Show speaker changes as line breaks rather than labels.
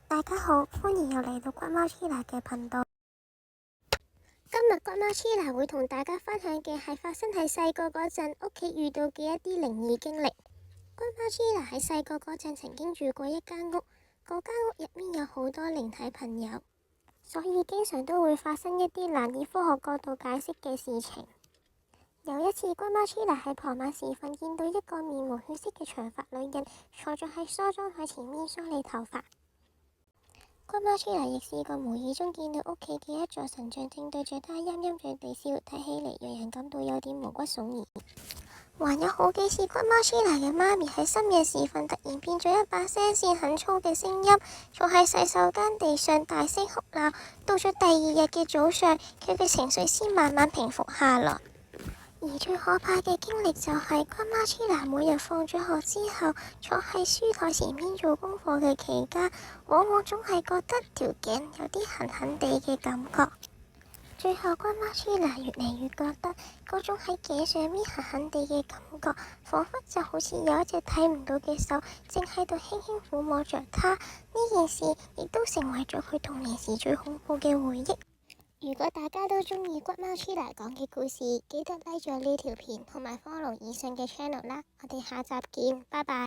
大家好，歡迎又嚟到骨貓黐牙嘅頻道。今日骨貓黐牙會同大家分享嘅係發生喺細個嗰陣屋企遇到嘅一啲靈異經歷。骨貓黐牙喺細個嗰陣曾經住過一間屋，嗰間屋入面有好多靈體朋友，所以經常都會發生一啲難以科學角度解釋嘅事情。有一次，骨貓黐牙喺傍晚時分見到一個面無血色嘅長髮女人坐咗喺梳妝台前面梳理頭髮。骨貓黐牙亦試過無意中見到屋企嘅一座神像正對住他陰陰嘴地笑，睇起嚟讓人感到有點毛骨悚然。還有好幾次，骨貓黐牙嘅媽咪喺深夜時分突然變咗一把聲線很粗嘅聲音，坐喺洗手間地上大聲哭鬧。到咗第二日嘅早上，佢嘅情緒先慢慢平復下來。而最可怕嘅經歷就係骨貓黐牙每日放咗學之後，坐喺書台前面做功課嘅期間，往往總係覺得條頸有啲痕痕地嘅感覺。最後骨貓黐牙越嚟越覺得嗰種喺頸上面痕痕地嘅感覺，彷彿就好似有一隻睇唔到嘅手正喺度輕輕撫摸着他。呢件事亦都成為咗佢童年時最恐怖嘅回憶。如果大家都中意骨貓黐牙講嘅故事，記得 like 咗呢條片同埋 follow 以上嘅 channel 啦。我哋下集見，拜拜。